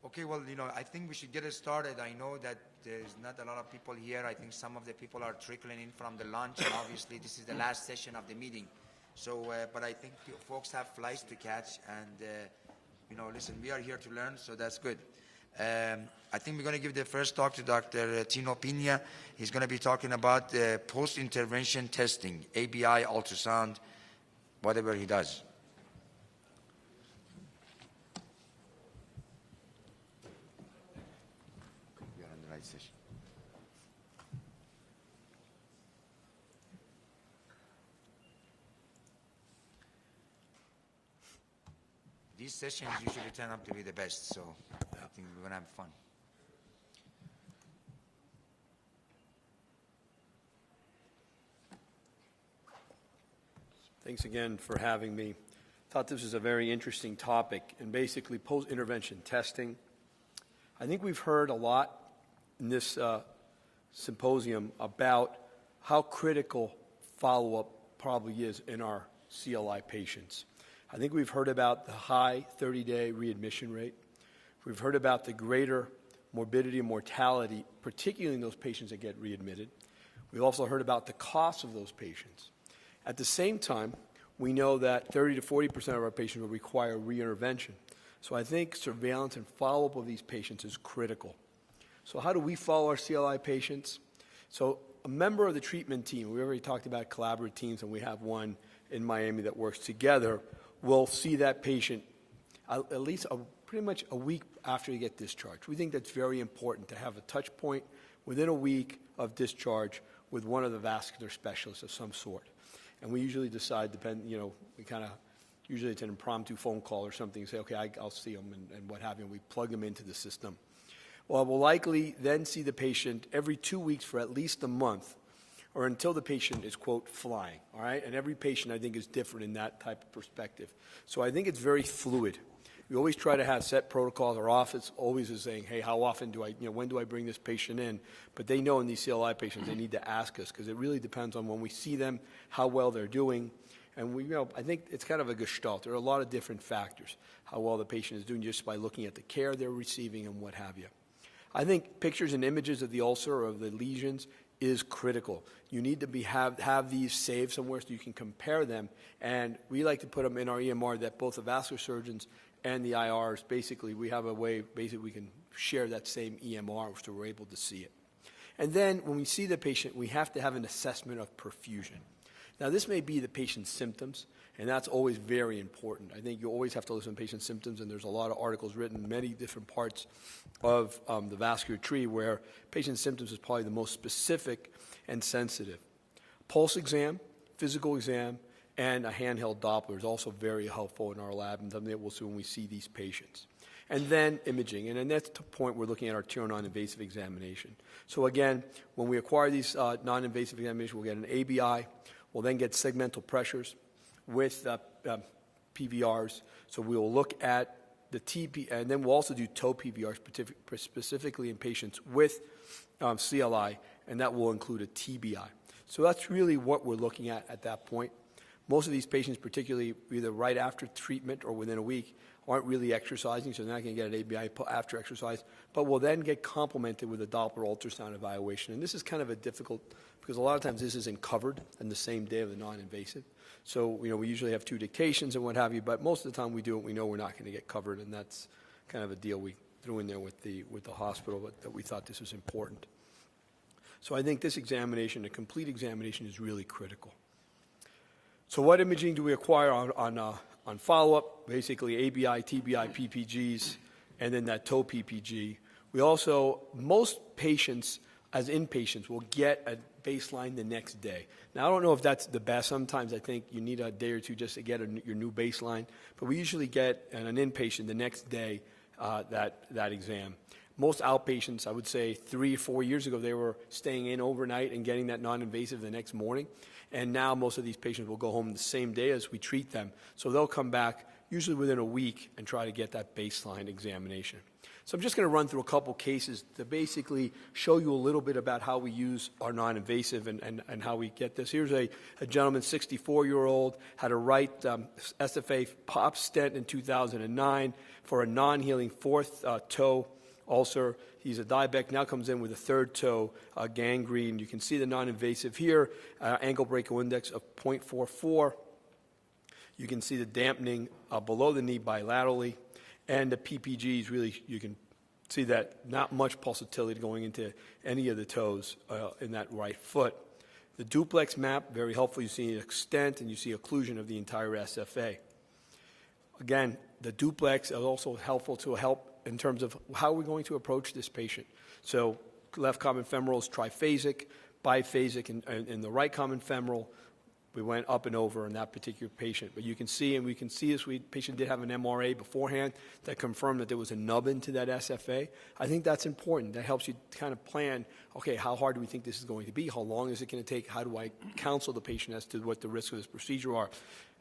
Okay, well, I think we should get it started. I know that there's not a lot of people here. I think some of the people are trickling in from the lunch, and obviously this is the last session of the meeting. So, but I think folks have flights to catch, and, listen, we are here to learn, so that's good. I think we're going to give the first talk to Dr. Tino Pena. He's going to be talking about post-intervention testing, ABI, ultrasound, whatever he does. We are on the right session. These sessions usually turn up to be the best, so I think we're going to have fun. Thanks again for having me. Thought this was a very interesting topic, and basically post-intervention testing. I think we've heard a lot in this symposium about how critical follow-up probably is in our CLI patients. I think we've heard about the high 30-day readmission rate. We've heard about the greater morbidity and mortality, particularly in those patients that get readmitted. We've also heard about the cost of those patients. At the same time, we know that 30 to 40% of our patients will require reintervention. So I think surveillance and follow-up of these patients is critical. So how do we follow our CLI patients? So a member of the treatment team, we already talked about collaborative teams, and we have one in Miami that works together, will see that patient at least pretty much a week after you get discharged. We think that's very important to have a touch point within a week of discharge with one of the vascular specialists of some sort. And we usually decide, we kind of, usually it's an impromptu phone call or something, say, okay, I'll see them and what have you, and we plug them into the system. Well, we'll likely then see the patient every 2 weeks for at least a month, or until the patient is, quote, flying, all right? And every patient, I think, is different in that type of perspective. So I think it's very fluid. We always try to have set protocols. Our office always is saying, hey, how often do I, when do I bring this patient in? But they know in these CLI patients, they need to ask us, because it really depends on when we see them, how well they're doing. And I think it's kind of a gestalt. There are a lot of different factors, how well the patient is doing just by looking at the care they're receiving and what have you. I think pictures and images of the ulcer or of the lesions is critical. You need to have these saved somewhere so you can compare them, and we like to put them in our EMR that both the vascular surgeons and the IRs, basically, we have a way, we can share that same EMR so we're able to see it. And then when we see the patient, we have to have an assessment of perfusion. Now, this may be the patient's symptoms, and that's always very important. I think you always have to listen to patient's symptoms, and there's a lot of articles written in many different parts of the vascular tree where patient symptoms is probably the most specific and sensitive. Pulse exam, physical exam, and a handheld Doppler is also very helpful in our lab, and something that we'll see when we see these patients. And then imaging, and then that's the point we're looking at arterial non-invasive examination. So again, when we acquire these non-invasive examinations, we'll get an ABI, we'll then get segmental pressures with PVRs. So we will look at the TP, and then we'll also do toe PVR specifically in patients with CLI, and that will include a TBI. So that's really what we're looking at that point. Most of these patients, particularly either right after treatment or within a week, aren't really exercising, so they're not going to get an ABI after exercise, but will then get complemented with a Doppler ultrasound evaluation. And this is kind of a difficult, because a lot of times this isn't covered on the same day of the non-invasive. So, we usually have 2 dictations and what have you, but most of the time we do it, we know we're not going to get covered, and that's kind of a deal we threw in there with the hospital, but that we thought this was important. So I think this examination, a complete examination, is really critical. So what imaging do we acquire on follow-up? Basically ABI, TBI, PPGs, and then that toe PPG. We also, most patients as inpatients will get a baseline the next day. Now, I don't know if that's the best. Sometimes I think you need a day or two just to get your new baseline, but we usually get an inpatient the next day that exam. Most outpatients, I would say 3 or 4 years ago, they were staying in overnight and getting that non-invasive the next morning. And now most of these patients will go home the same day as we treat them. So they'll come back usually within a week, and try to get that baseline examination. So I'm just going to run through a couple cases to basically show you a little bit about how we use our non-invasive and how we get this. Here's a gentleman, 64-year-old, had a right SFA pop stent in 2009 for a non-healing fourth toe ulcer. He's a diabetic, now comes in with a third toe gangrene. You can see the non-invasive here, ankle brachial index of 0.44. You can see the dampening below the knee bilaterally. And the PPGs, really, you can see that not much pulsatility going into any of the toes in that right foot. The duplex map, very helpful. You see an extent and you see occlusion of the entire SFA. Again, the duplex is also helpful to help in terms of how we're going to approach this patient. So left common femoral is triphasic, biphasic in the right common femoral. We went up and over in that particular patient. But you can see, and we can see this, patient did have an MRA beforehand that confirmed that there was a nubbin to that SFA. I think that's important. That helps you kind of plan, okay, how hard do we think this is going to be? How long is it going to take? How do I counsel the patient as to what the risks of this procedure are?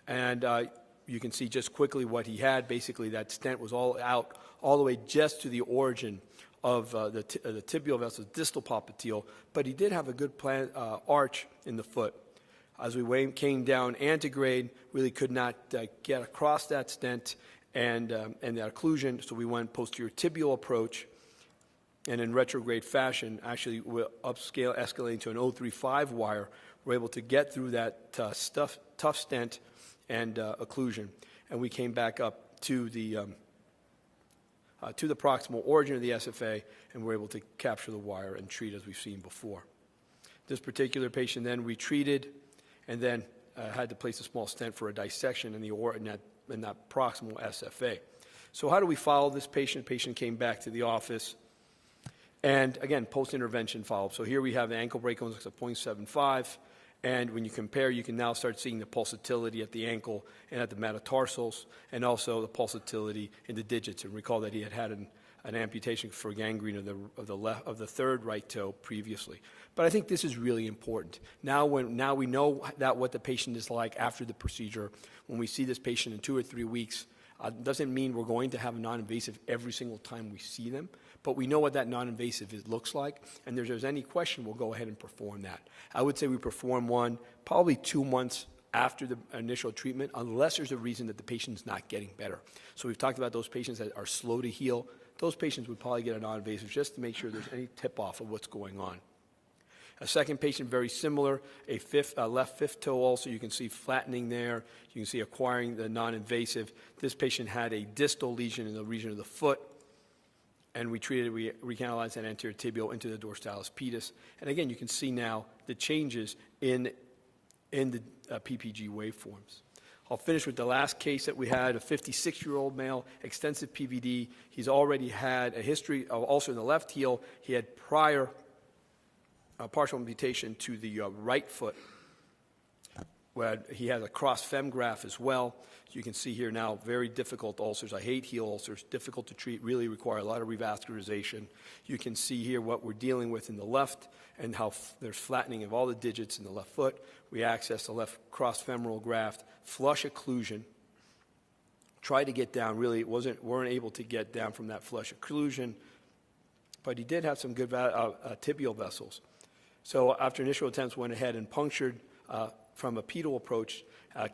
And you can see just quickly what he had. Basically, that stent was all out, all the way just to the origin of the tibial vessel, distal popliteal. But he did have a good arch in the foot. As we came down antegrade, really could not get across that stent and that occlusion, so we went posterior tibial approach, and in retrograde fashion, actually we're escalating to an 035 wire. We're able to get through that tough stent and occlusion, and we came back up to the proximal origin of the SFA, and we're able to capture the wire and treat as we've seen before. This particular patient then we treated, and then had to place a small stent for a dissection in that proximal SFA. So how do we follow this patient? The patient came back to the office, and again, post-intervention follow-up. So here we have the ankle brachial index of 0.75, and when you compare, you can now start seeing the pulsatility at the ankle and at the metatarsals, and also the pulsatility in the digits. And recall that he had had an amputation for gangrene of the third right toe previously. But I think this is really important. Now we know that what the patient is like after the procedure. When we see this patient in 2 or 3 weeks, doesn't mean we're going to have a non-invasive every single time we see them, but we know what that non-invasive looks like, and if there's any question, we'll go ahead and perform that. I would say we perform one probably 2 months after the initial treatment, unless there's a reason that the patient's not getting better. So we've talked about those patients that are slow to heal. Those patients would probably get a non-invasive just to make sure there's any tip-off of what's going on. A second patient, very similar, a left fifth toe also. You can see flattening there. You can see acquiring the non-invasive. This patient had a distal lesion in the region of the foot, and we recanalized that anterior tibial into the dorsalis pedis. And again, you can see now the changes in the PPG waveforms. I'll finish with the last case that we had, a 56-year-old male, extensive PVD. He's already had a history of ulcer in the left heel. He had prior partial amputation to the right foot, where he has a cross-fem graft as well. You can see here now very difficult ulcers. I hate heel ulcers, difficult to treat, really require a lot of revascularization. You can see here what we're dealing with in the left and how there's flattening of all the digits in the left foot. We access the left cross-femoral graft, flush occlusion, tried to get down, really weren't able to get down from that flush occlusion, but he did have some good tibial vessels. So after initial attempts, went ahead and punctured from a pedal approach,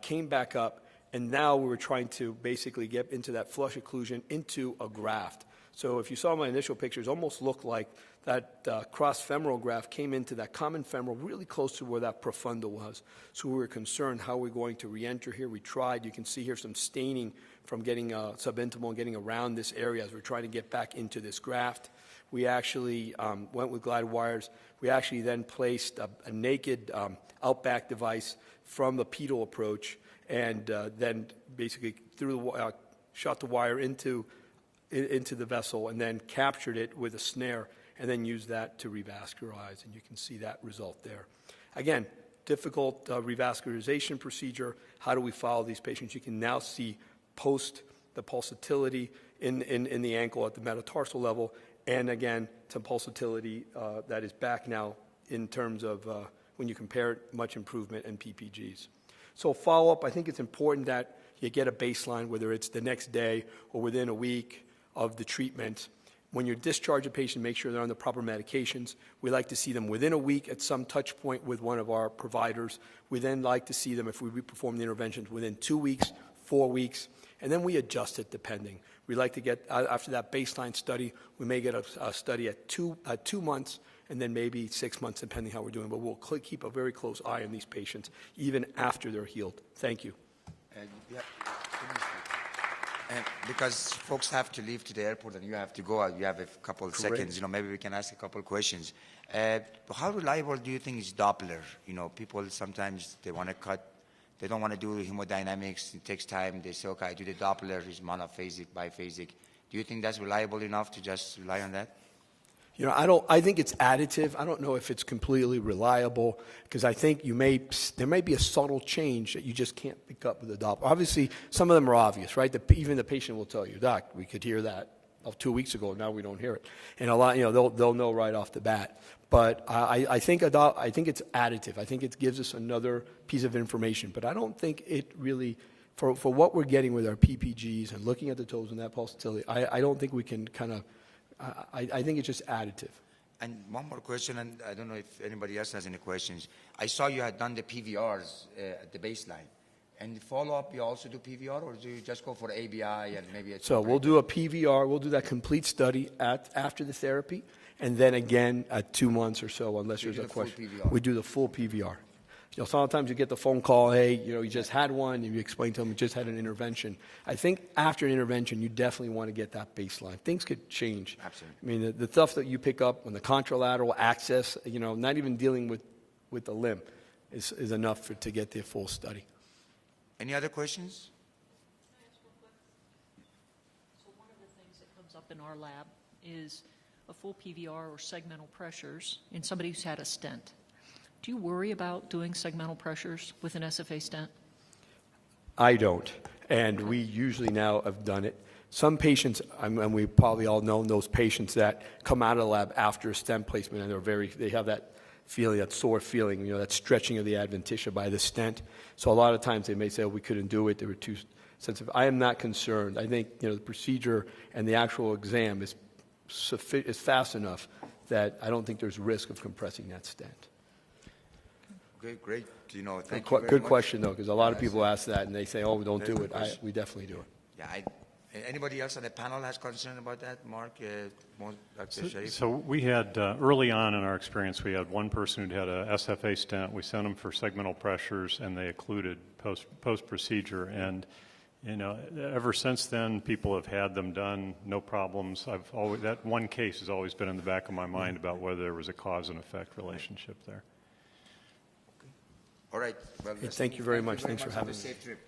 came back up, and now we were trying to basically get into that flush occlusion into a graft. So if you saw my initial pictures, almost looked like that cross-femoral graft came into that common femoral really close to where that profunda was. So we were concerned how we're going to re-enter here. We tried. You can see here some staining from getting subintimal and getting around this area as we're trying to get back into this graft. We actually went with glide wires. We actually then placed a naked outback device from the pedal approach, and then basically shot the wire into the vessel and then captured it with a snare and then used that to revascularize, and you can see that result there. Again, difficult revascularization procedure. How do we follow these patients? You can now see the pulsatility in the ankle at the metatarsal level, and again, some pulsatility that is back now in terms of when you compare it, much improvement in PPGs. So follow-up, I think it's important that you get a baseline, whether it's the next day or within a week of the treatment. When you discharge a patient, make sure they're on the proper medications. We like to see them within a week at some touch point with one of our providers. We then like to see them, if we perform the interventions, within 2 weeks, 4 weeks, and then we adjust it depending. We like to get, after that baseline study, we may get a study at 2 months and then maybe 6 months, depending how we're doing. But we'll keep a very close eye on these patients, even after they're healed. Thank you. Because folks have to leave to the airport and you have to go, you have a couple of seconds, maybe we can ask a couple of questions. How reliable do you think is Doppler? People sometimes, they want to cut, they don't want to do hemodynamics, it takes time, they say, okay, I do the Doppler, it's monophasic, biphasic. Do you think that's reliable enough to just rely on that? I think it's additive. I don't know if it's completely reliable, because I think there may be a subtle change that you just can't pick up with the Doppler. Obviously, some of them are obvious, right? Even the patient will tell you, Doc, we could hear that 2 weeks ago, now we don't hear it. And a lot, they'll know right off the bat. But I think it's additive. I think it gives us another piece of information. But I don't think it really, for what we're getting with our PPGs and looking at the toes and that pulsatility, I don't think we can kind of, I think it's just additive. And one more question, and I don't know if anybody else has any questions. I saw you had done the PVRs at the baseline. And follow-up, you also do PVR, or do you just go for ABI and maybe... So we'll do a PVR, we'll do that complete study after the therapy, and then again at 2 months or so, unless there's a question. We do the full PVR. Sometimes you get the phone call, hey, you just had one, and you explain to them you just had an intervention. I think after an intervention, you definitely want to get that baseline. Things could change. Absolutely. I mean, the stuff that you pick up when the contralateral access, not even dealing with the limb is enough to get the full study. Any other questions? So one of the things that comes up in our lab is a full PVR or segmental pressures in somebody who's had a stent. Do you worry about doing segmental pressures with an SFA stent? I don't, and we usually now have done it. Some patients, and we probably all know those patients that come out of the lab after a stent placement, and they have that feeling, that sore feeling, that stretching of the adventitia by the stent. So a lot of times they may say, oh, we couldn't do it, they were too sensitive. I am not concerned. I think the procedure and the actual exam is fast enough that I don't think there's risk of compressing that stent. Okay, great. Thank you very Good much. Question, though, because a lot of people ask that, and they say, oh, don't do it. We definitely do it. Yeah, anybody else on the panel has concern about that? Mark, Dr. Sharif? So we had, early on in our experience, we had one person who'd had a SFA stent. We sent them for segmental pressures, and they occluded post-procedure. And, ever since then, people have had them done, no problems. That one case has always been in the back of my mind about whether there was a cause and effect relationship there. All right. Well, thank you very much. Thanks for having me. Safe trip.